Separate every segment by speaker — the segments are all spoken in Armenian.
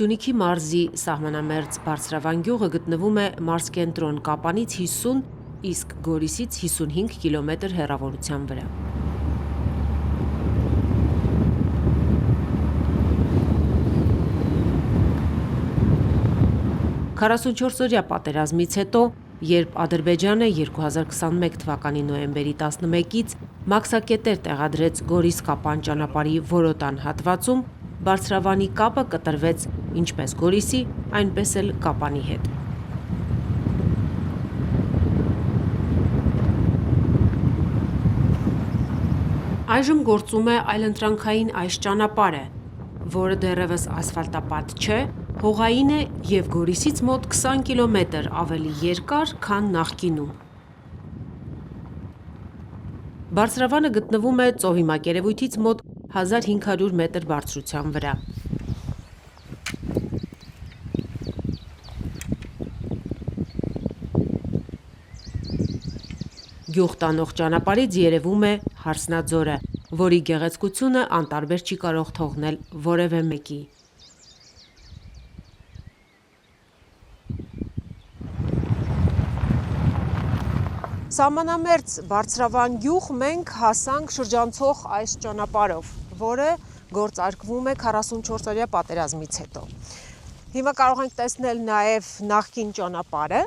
Speaker 1: Սյունիքի մարզի սահմանամերձ Բարձրավան գյուղը գտնվում է մարզկենտրոն Կապանից 50, իսկ Գորիսից 55 կիլոմետր հեռավորության վրա։ «44-օրյա պատերազմից հետո, երբ Ադրբեջանը 2021 թվականի նոյեմբերի 11-ից մաքսակետեր տեղադրեց Գորիս-Կապան ճանապարհի Որոտան հատվածում, Բարձրավանի կապը կտրվեց ինչպես Գորիսի, այնպես էլ Կապանի հետ։ Այժմ գործում է այլընտրանքային այս ճանապարհը, որը դեռևս ասֆալտապատ չէ, հողային է և Գորիսից մոտ 20 կիլոմետր ավելի երկար, քան նախկինում։ Բարձրավանը գտնվում է ծովի մակերևույթից մոտ 1500 մետր բարձրության վրա։ Գյուղ տանող ճանապարհից երևում է Հարսնաձորը, որի գեղեցկությունը անտարբեր չի կարող թողնել որևէ մեկի։ Սահմանամերձ Բարձրավան գյուղ մենք հասանք շրջանցող այս ճանապարհով, որը գործարկվում է 44-օրյա պատերազմից հետո։ Հիմա կարող ենք տեսնել նաև նախկին ճանապարհը,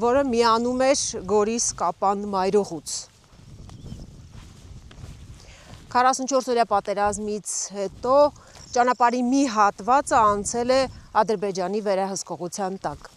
Speaker 1: որը միանում էր Գորիս-Կապան մայրուղուց։ 44-օրյա պատերազմից հետո ճանապարհի մի հատվածը անցել է Ադրբեջանի վերահսկողության տակ։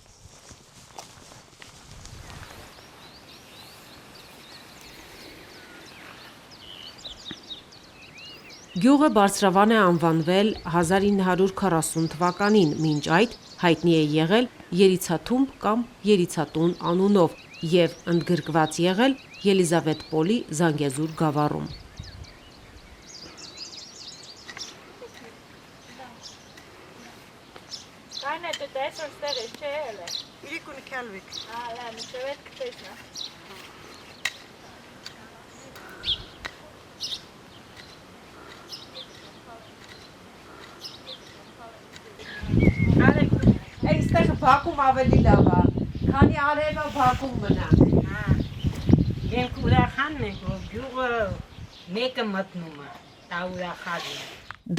Speaker 1: Գյուղը Բարձրավան է անվանվել 1940 թվականին, մինչ այդ հայտնի է եղել Երիցաթումբ կամ Երիցատուն անունով և ընդգրկված եղել Ելիզավետպոլի Զանգեզուր գավառում։ Այստեղ բակում ավելի լավ է, քանի արևը բակում մնանք։
Speaker 2: Ենք ուրախանն ենք, որ գյուղը մեկը մտնում է, դա ուրախանն է։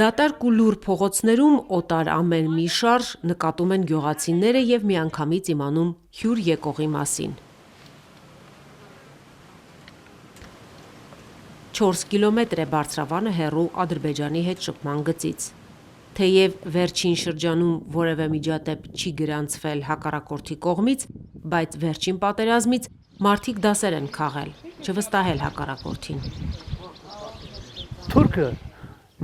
Speaker 1: Դատարկ ու լուռ փողոցներում օտար ամեն մի շարժ նկատում են գյուղացիները և միանգամից իմանում հյուր եկողի մասին։ 4 կիլոմետր է Բարձրավանը հեռու Ադրբեջանի հետ շփման գծից։ Թեև վերջին շրջանում որևէ միջադեպ չի գրանցվել հակառակորդի կողմից, բայց վերջին պատերազմից մարդիկ դասեր են քաղել, չվստահել հակառակորդին։
Speaker 3: Թուրքը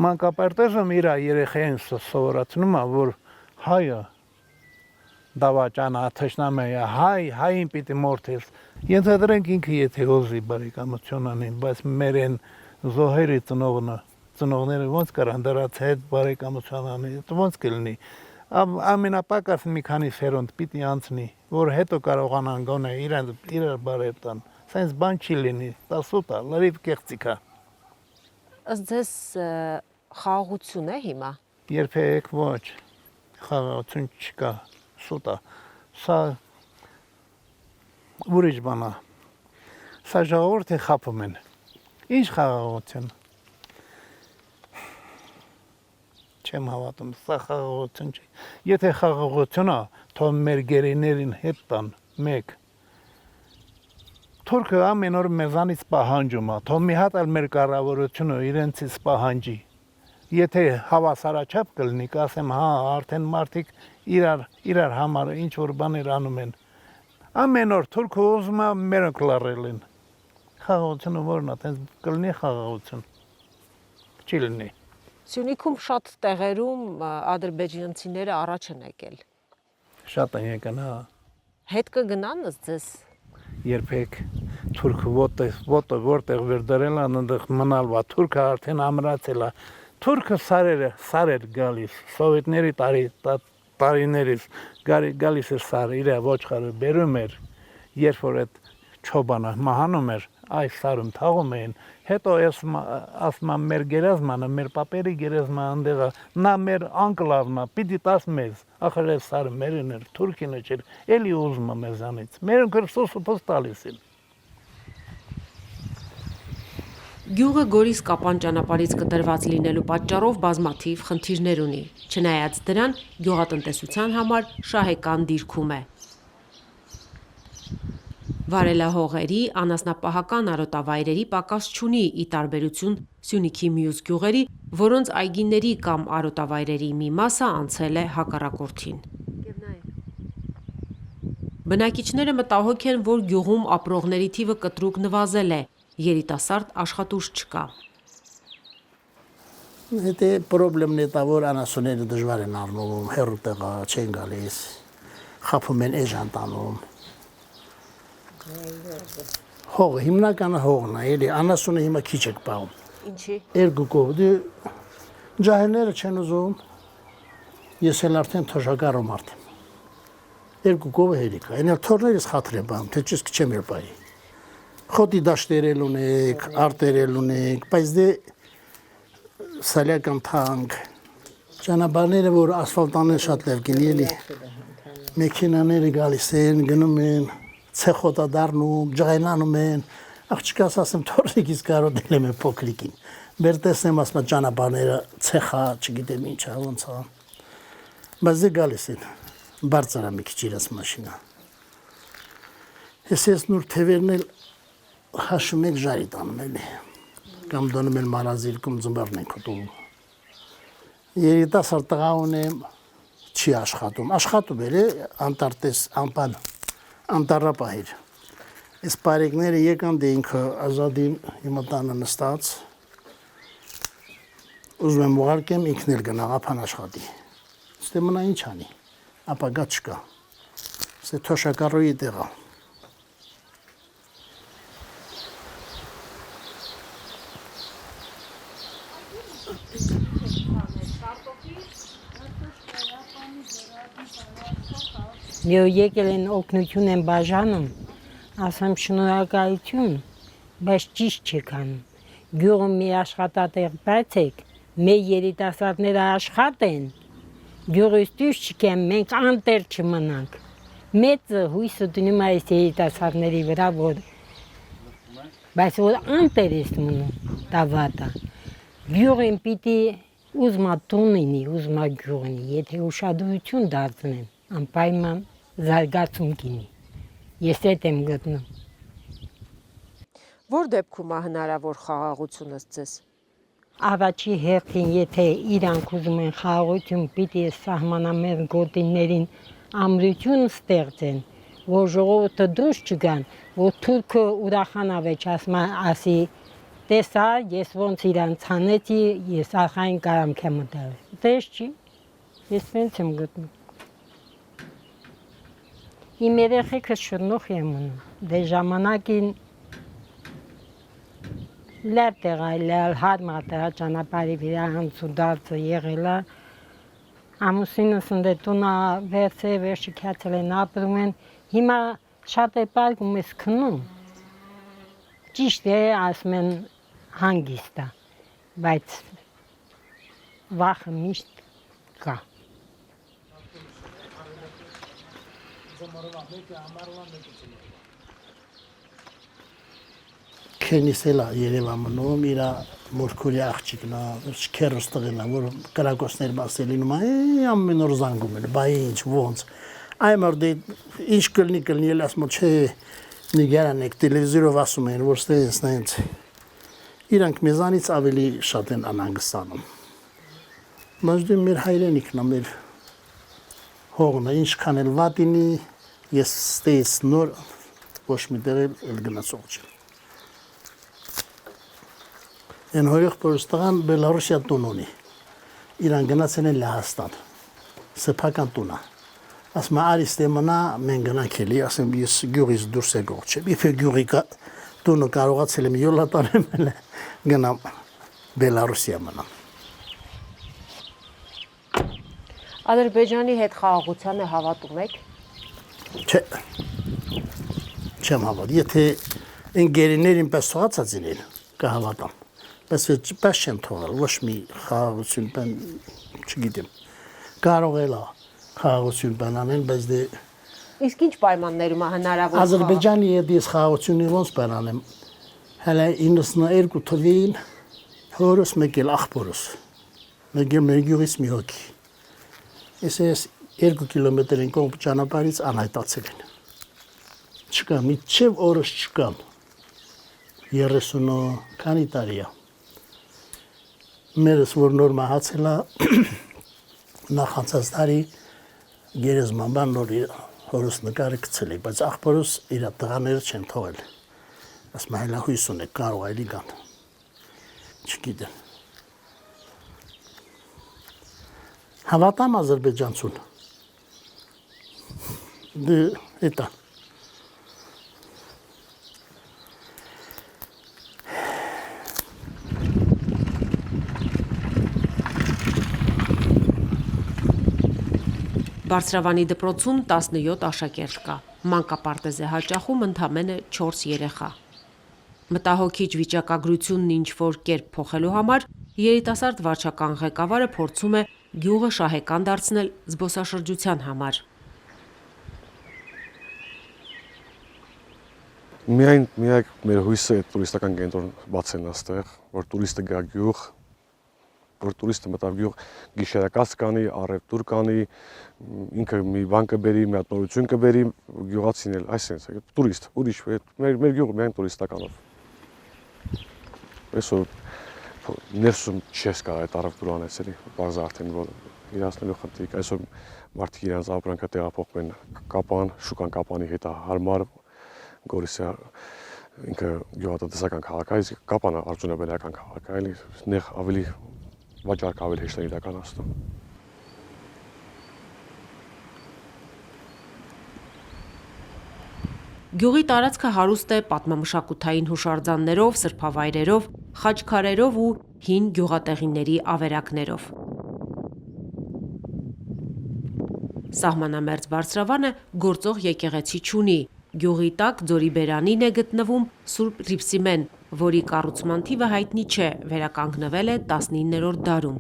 Speaker 3: մանկապարտեզում իր երեխային սովորացնում է, որ հայը դավաճանա, թշնամի է, հային պիտի մորթես։ Ենթադրենք ինքը եթե հոզի բարեկամություն անեն, բայց մեր են զոհերի ծնողները ոնց կարան դրանց հետ բարեկամություն անեն, ոնց կլինի։ Ամենապակաս մի քանի սերունդ պիտի անցնի, որ հետո կարողանան գոնե իրար բարև տան։ Սենց բան չի լինի, դա սուտ է, լրիվ կեղծիք է։
Speaker 1: Ըստ ձեզ խաղաղություն է հիմա։
Speaker 3: Երբեք ոչ, խաղաղություն չկա, սուտ է։ Սա ուրիշ բան է։ Սա ժողովուրդը խաբում են։ Ինչ խաղաղություն։ Չեմ հավատում, սա խաղաղություն չի։ Եթե խաղաղություն է, թող մեր գերիներին հետ տան, մեկ։ Թուրքը ամեն օր մեզանից պահանջում է, թող մի հատ էլ մեր կառավարությունը իրենցից պահանջի։ Եթե հավասարաչափ կլինի, կասեմ, հա, արդեն մարդիկ իրար համար ինչ որ բաներ անում են։ Ամեն օր թուրքը ուզում է մերոնք լարել են։ Խաղաղությունը որն է, տենց կլինի խաղաղություն։ Չի լինի։
Speaker 1: Սյունիքում շատ տեղերում ադրբեջանցիները առաջ են եկել։
Speaker 3: Շատ են եկան, հա։
Speaker 1: Հետ կգնան ըստ ձեզ։
Speaker 3: Երբեք թուրքը որտեղ վերդրել է, այնտեղ մնալ է, թուրքը արդեն ամրացել է։ Թուրքը սարեր գալիս, սովետների տարիներից գալիս էր սարը, իր ոչխարը բերում էր, երբ որ այդ չոբանը մահանում էր, այս սարում թաղում էին, Հետո ասма մեր գերեզմանը, մեր պապերի գերեզմանը անդեղա, նա մեր անկլավնա, պիտի տաս մեզ, ախր ես սարը մերին էր, թուրքինը չեր, էլի ուզմա մեզանից, մերն Քրիստոսը պոս տալիս են։
Speaker 1: Գյուղը Գորիս-Կապան ճանապարհից կտրված լինելու պատճառով բազմաթիվ խնդիրներ ունի, չնայած դրան գյուղատնտեսության համար շահեկան դիրքում է։ Վարելահողերի, անասնապահական արոտավայրերի պակաս չունի ի տարբերություն Սյունիքի մյուս գյուղերի, որոնց այգիների կամ արոտավայրերի մի մասը անցել է հակառակորդին։ Բնակիչները մտահոգ են, որ գյուղում ապրողների թիվը կտրուկ նվազել է, երիտասարդ աշխատուժ չկա։
Speaker 4: Հետո պրոբլեմն է դա, որ անասունները դժվար են առնում, հեռու տեղա չեն գալիս, խափում են էժան տանում։ Հողը, հիմնականը հողն է, էլի անասունը հիմա քիչ եք պահում։
Speaker 1: Ինչի։
Speaker 4: Երկու կողմ, ջահելները չեն ուզում, ես էլ արդեն թոշակառու մարդ եմ։ Երկու կողմը հերիք է, այն էլ թորներս խաթր եմ պահում, թե չես քչեմ էր պահի։ Խոտի դաշտերել ունեք, արտերել ունեք, բայց դե սալյական թանկ, ճանապարհները, որ ասֆալտանեն շատ լավ գինի էլի, մեքենաները գալիս են, գնում են, ցեխոտա դառնում, ջղայնանում են, աղջկաս ասեմ թորիկից կարոտել եմ փոքրիկին։ Մեր տեսնեմ ասма ճանապարհները ցեխա, չգիտեմ ինչա, ոնց է։ Բայց դե գալիս են, բարձր է մի քիչ իրաց մաշինա։ Ես նոր թևերն էլ հաշում եք ժարի տանում էլի, կամ դնում են մարազիրքում ձմբարն ենք ուտում։ Երիտասարդ տղա ունեմ, չի աշխատում, աշխատում էր անտարտես, անպան, անտարապահիր։ Այս պարեկները եկան դե ինքը ազադին հիմա տանը նստած, ուզում եմ ուղարկեմ ինքն էլ գնա ափան աշխատի։ Ստե մնա ինչ անի, ապագա չկա, ստե թոշակառուի տեղա։
Speaker 2: Եվ եկել են օգնություն են բաժանում, ասեմ շնորհակալություն, բայց ճիշտ չեք անում։ Գյուղը մի աշխատատեղ բացեք, մեր երիտասարդները աշխատեն, գյուղից դուրս չգան, մենք անտեր չմնանք։ Մեծը հույսը դնում է այս երիտասարդների վրա, բայց որ անտեր ես մնում, դա վատ է։ Գյուղին պիտի ուզմա տուն լինի, ուզմա գյուղ լինի, եթե ուշադրություն դարձնեն, անպայման զարգացում կինի։ Ես այդ եմ գտնում։
Speaker 1: Որ դեպքում է հնարավոր խաղաղությունը ձեզ։
Speaker 2: Առաջի հերթին, եթե իրանք ուզում են խաղաղություն, պիտի սահմանամերձ գոտիներին ամրություն ստեղծեն, որ ժողովուրդը դուրս չգան, որ թուրքը ուրախանա վեճ ասի, տեսա, ես ոնց իրան ցանեցի, ես ախային կարամք եմ մտել։ Դες չի, ես ոնց եմ գտնում։ Իմ երեխեքը շնորհ եմ ունում, դե ժամանակին լավ տեղայել, հարմատը ճանապարհի վրա անցուդարձը եղել է, ամուսինս ընդ տունը վերջի քացել են ապրում են, հիմա շատ է պարկում ես քնում, ճիշտ է ասում են հանգիստ է, բայց վախը միշտ կա։
Speaker 4: Քենիս էլ Երևան մնում, իր մորքուրի աղջիկն է, քերոս տղեն է, որ կրակոցներ մասել լինում է, ամեն օր զանգում են, բայ ինչ, ոնց։ Այմար դե ինչ կլնի էլ ասում չէ, նիգերան եք տելևիզորով ասում են, որ ստենց նենց։ Իրանք մեզանից ավելի շատ են անհանգստանում։ Բայց դե մեր հայրենիքն է, մեր հողն է, ինչքան էլ վատ լինի, ես ստես նոր ոչ մի տեղ էլ գնացող չեմ։ Են հորիղ պորստղան Բելարուսիա տուն ունի, իրան գնացեն են Լահաստան, սեփական տունա, ասում արիս դեմնա մեն գնանք էլի, ասեմ ես գյուղից դուրս եկող չեմ, իբե գյուղի տունը կարողացել եմ յոլատարեմ էլ գնամ Բելարուսիա մնամ։
Speaker 1: Ադրբեջանի հետ խաղաղությանը հավատում եք։
Speaker 4: Չէ, չեմ հավատ, եթե են գերիներին պես թողացած իրեն, կհավատամ։ Բայց չեմ թողել, ոչ մի խաղաղություն բան չգիտեմ։ Կարող է լա խաղաղություն բան անեն, բայց դե
Speaker 1: Իսկ ինչ պայմաններում է հնարավոր
Speaker 4: Ադրբեջանի հետ ես խաղաղությունը ոնց բան անեմ։ Հələ 92 թվին հորս մեկ էլ աղբորս։ Մեկ էլ մեր գյուղից մի հոգի։ Ես 2 կիլոմետրին կողմ ճանապարհից անհայտացել են։ Չկա, միջև օրս չկան։ 30 քանի տարի է։ Մերս որ նոր մահացել է նախանցած տարի գերեզման բան նոր հորս նկարը գցել է, բայց աղբորս իր տղաները չեն թողել։ Ասում է հələ հույս ունեք, կարող է գան։ Չգիտեմ։ Հավատամ Ադրբեջանցուն։ Դե էտա։
Speaker 1: Բարձրավանի դպրոցում 17 աշակերտ կա։ Մանկապարտեզ է հաճախում ընդամենը 4 երեխա։ Մտահոգիչ վիճակագրությունն ինչ-որ կերպ փոխելու համար երիտասարդ վարչական ղեկավարը փորձում է գյուղը շահեկան դարձնել զբոսաշրջության համար։
Speaker 5: Միայն մեր հույսը է տուրիստական կենտրոն բացեն այստեղ, որ տուրիստը գա գյուղ, որ տուրիստը մտավ գյուղ գիշերակաց կանի, առևտուր կանի, ինքը մի բան կբերի, մի հատ նորություն կբերի, գյուղացին էլ այսպես է, տուրիստ, ուրիշ, մեր գյուղը միայն տուրիստականով։ Այսօր ներսում չես կարող այդ առևտուր անես էլի, բարձր արդեն որ իրացնելու խնդիր, այսօր մարդիկ իրենց ապրանքը տեղափոխում են Կապան, շուկան Կապանի հետ է հարմար, Գորիսը ինքը գյուղատնտեսական քաղաք է, իսկ Կապանը արդյունաբերական քաղաք է, էլի նեղ ավելի վաճառքը ավելի հեշտ է իրականացնում։
Speaker 1: Գյուղի տարածքը հարուստ է պատմամշակութային հուշարձաններով, սրբավայրերով, խաչքարերով ու հին գյուղատեղիների ավերակներով։ Սահմանամերձ Բարձրավանը գործող եկեղեցի չունի։ Գյուղի տակ ձորի բերանին է գտնվում Սուրբ Ռիփսիմեն, որի կառուցման թիվը հայտնի չէ, վերականգնվել է 19-րդ դարում։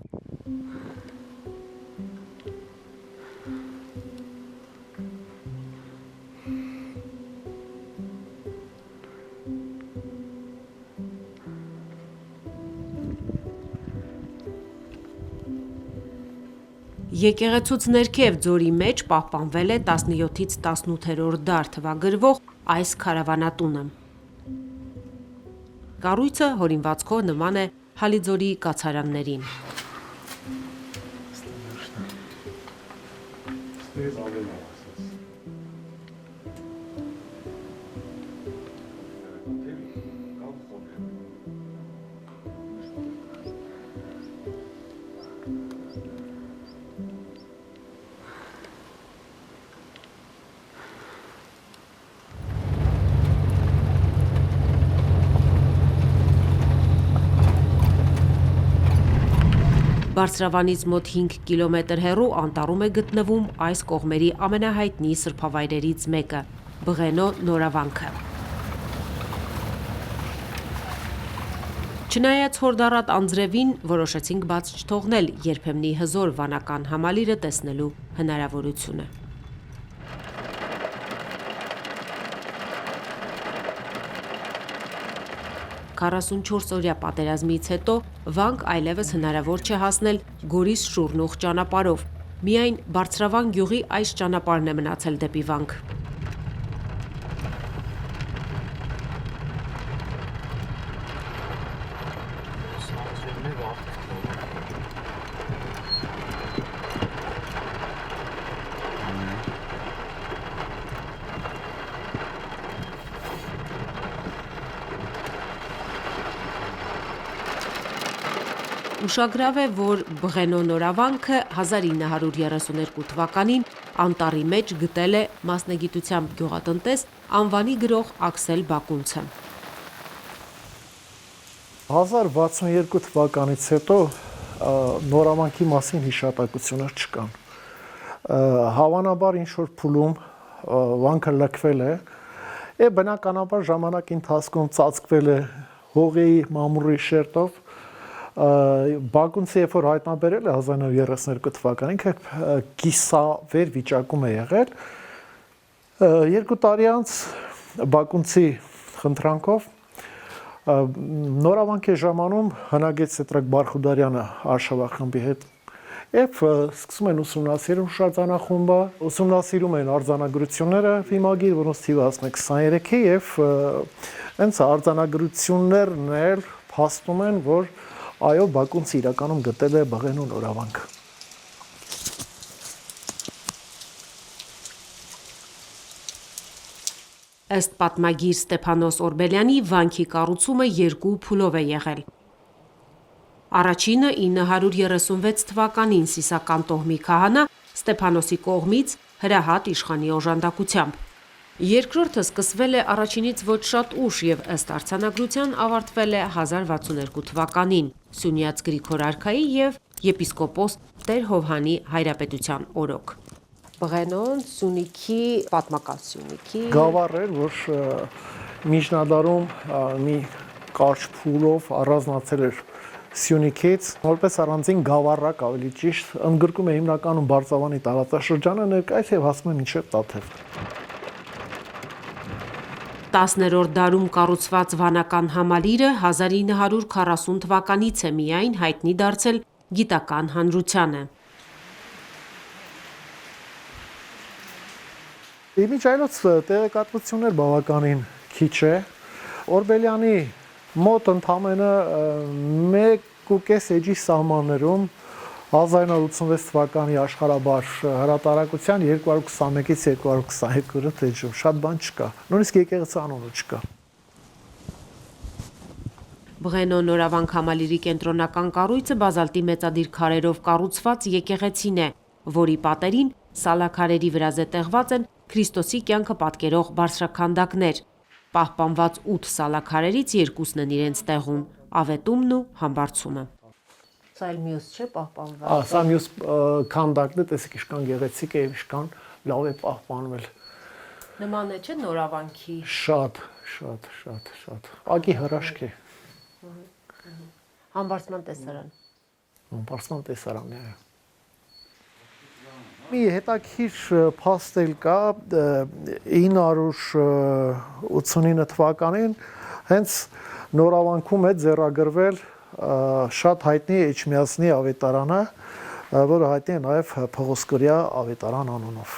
Speaker 1: Եկեղեցուց ներքև ձորի մեջ պահպանվել է 17-ից 18-րդ դար թվագրվող այս քարավանատունը։ Կառույցը հորինվածքով նման է Հալիձորի կացարաններին։ Բարձրավանից մոտ 5 կիլոմետր հեռու անտառում է գտնվում այս կողմերի ամենահայտնի սրբավայրերից մեկը՝ Բղենո նորավանքը։ Չնայած հորդառատ անձրևին որոշեցինք բաց չթողնել երբեմնի հզոր վանական համալիրը տեսնելու հնարավորությունը։ 44-օրյա պատերազմից հետո Վանք այլևս հնարավոր չէ հասնել Գորիս շուռնող ճանապարհով։ Միայն Բարձրավան գյուղի այս ճանապարհն է մնացել դեպի Վանք։ Ուշագրավ է, որ Բղենո նորավանքը 1932 թվականին անտառի մեջ գտել է մասնագիտությամբ գյուղատնտես անվանի գրող Աքսել Բակունցը։
Speaker 6: 1062 թվականից հետո նորավանքի մասին հիշատակություններ չկան։ Հավանաբար ինչ-որ փուլում վանքը լքվել է, բնականաբար ժամանակի ընթացքում ծածկվել է հողի մամուռի շերտով Բաքունցը երբ որ հայտնաբերել է 1932 թվականին, ինքը կիսավեր վիճակում է եղել։ 2 տարի անց Բաքունցի խնդրանքով նորավանքի ժամանում հնագեց Սետրակ Բարխուդարյանը Արշավախմբի հետ եւ սկսում են ուսումնասիրում շրջանախումբը, ուսումնասիրում են արձանագրությունները վիմագիր, որոնց թիվը հասնում է 23-ի եւ հենց արձանագրություններն էլ փաստում են, որ այո, Բաքունցը իրականում գտել է Բղենու նորավանքը։
Speaker 1: Ըստ պատմագիր Ստեփանոս Օրբելյանի վանքի կառուցումը 2 փուլով է եղել։ Առաջինը 936 թվականին Սիսական տոհմի քահանա Ստեփանոսի կողմից հրահատ իշխանի օժանդակությամբ։ Երկրորդը սկսվել է առաջինից ոչ շատ ուշ եւ ըստ արձանագրության ավարտվել է 1062 թվականին Սյունյաց Գրիգոր արքայի եւ եպիսկոպոս Տեր Հովհանի հայրապետության օրոք։ Բղենոն Սյունիքի պատմական Սյունիքի
Speaker 6: Գավառ էր, որ միջնադարում մի կարճ փուլով առանձնացել էր Սյունիքից, որպես առանձին գավառակ ավելի ճիշտ, ընդգրկում է հիմնականում Բարձավանի տարածաշրջանը, ներկայիս եւ հասնում է մինչեւ Տաթև։
Speaker 1: 10-րդ դարում կառուցված վանական համալիրը 1940 թվականից է միայն հայտնի դարձել գիտական հանրությանը։
Speaker 6: Իմիջայլոց տեղեկատվություններ բավականին քիչ է։ Օրբելյանի մոտ ընդամենը 1.5 էջի սահմաններում 1986 թվականի աշխարհաբար հրատարակության 221-ից 222 էջում շատ բան չկա։ Նույնիսկ եկեղեցի անունը չկա։
Speaker 1: Բղենո նորավանք համալիրի կենտրոնական կառույցը բազալտի մեծադիր քարերով կառուցված եկեղեցին է, որի պատերին սալաքարերի վրա զետեղված են Քրիստոսի կյանքը պատկերող բարձրաքանդակներ։ Պահպանված 8 սալաքարերից 2-ն են իրենց տեղում՝ ավետումն ու համբարձումը։ Սա էլ մյուս չէ պահպանված։
Speaker 6: Սա մյուս քանդակն է, տեսեք ինչքան գեղեցիկ է եւ ինչքան լավ է պահպանվել։
Speaker 1: Նման է չէ նորավանքի։
Speaker 6: Շատ։ Ակի հրաշք է։
Speaker 1: Համբարձման տեսարան։
Speaker 6: Համբարձման տեսարանն է։ Մի հետաքրքիր փաստ էլ կա 989 թվականին հենց նորավանքում է ձեռագրվել շատ հայտնի Էջմիածնի ավետարանը, որը հայտնի է նաև Փողոսկրյա ավետարան անունով։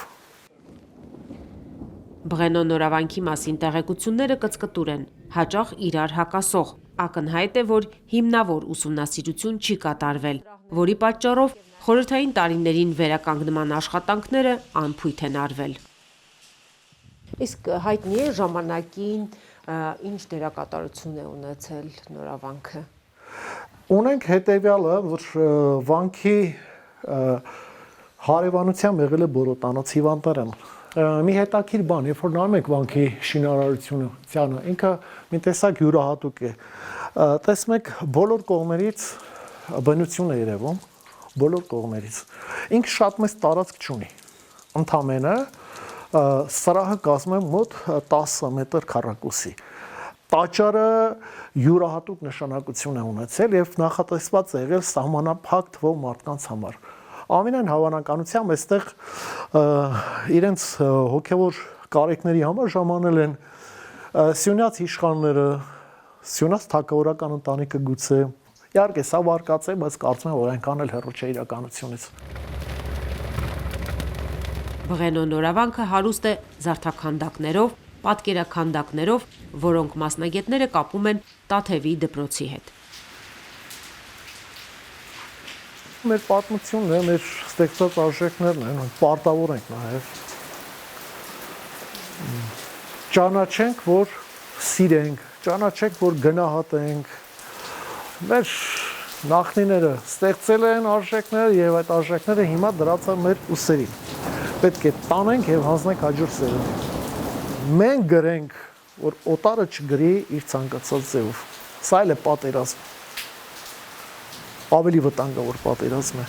Speaker 1: Բղենո նորավանքի մասին տեղեկությունները կծկտուր են, հաճախ իրար հակասող։ Ակնհայտ է, որ հիմնավոր ուսումնասիրություն չի կատարվել, որի պատճառով խորհրդային տարիներին վերականգնման աշխատանքները անփույթ են արվել։ Իսկ հայտնի է ժամանակին ինչ դերակատարություն է ունեցել նորավանքը։
Speaker 6: Ունենք հետևյալը, որ վանքի հարևանությամբ եղել է Բորոտանոց հիվանդարան։ Մի հետաքրքիր բան, երբ որ նայում եք վանքի շինարարությունը, ինքը մի տեսակ յուրահատուկ է։ Տեսնում եք բոլոր կողմերից բնություն է երևում, բոլոր կողմերից։ Ինքը շատ մեծ տարածք չունի։ Ընդամենը սրահը կազմում է մոտ 10 մետր քառակուսի։ Տաճարը յուրահատուկ նշանակություն է ունեցել եւ նախատեսված է եղել սահմանափակ թվով մարդկանց համար։ Ամենայն հավանականությամբ այստեղ իրենց հոգևոր կարիքների համար ժամանել են Սյունյաց իշխանները, Սյունյաց թագավորական ընտանիքը գուցե։ Իհարկե սա վարկած է, բայց կարծում եմ, որ այնքան էլ հեռու չէ իրականությունից։
Speaker 1: Բղենո նորավանքը հարուստ է զարդաքանդակներով, պատկերաքանդակներով, որոնք մասնագետները կապում են Տաթևի դպրոցի հետ։
Speaker 6: Մեր պատմությունն է, մեր ստեղծած արժեքներն են, պարտավոր ենք նաև ճանաչենք, որ սիրենք, ճանաչենք, որ գնահատենք։ Մեր նախնիները ստեղծել են արժեքներ եւ այդ արժեքները հիմա դրած են մեր ուսերին։ Պետք է տանենք եւ հանձնենք հաջորդ սերունդին։ Մենք գրենք, որ օտարը չգրի իր ցանկացած ձևով։ Սա էլ է պատերազմ։ Ավելի վտանգավոր պատերազմ է։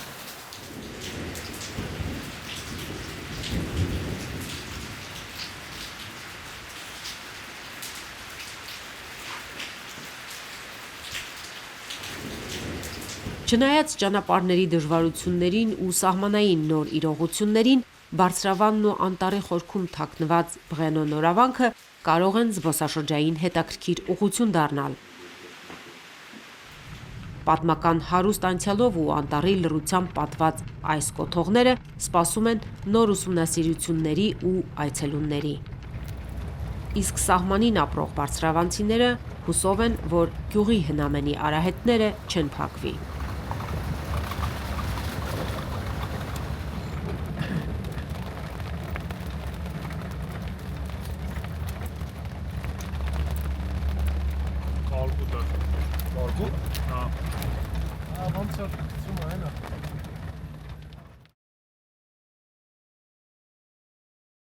Speaker 1: Չնայած ճանապարհների դժվարություններին ու սահմանային նոր իրողություններին, Բարձրավանն ու անտառի խորքում թաքնված Բղենո նորավանքը կարող են զբոսաշրջային հետաքրքիր ուղղություն դառնալ։ Պատմական հարուստ անցյալով ու անտառի լռությամբ պատված այս կոթողները սպասում են նոր ուսումնասիրությունների ու այցելունների։ Իսկ սահմանին ապրող բարձրավանցիները հուսով են, որ գյուղի հնամենի արահետները չեն փակվի։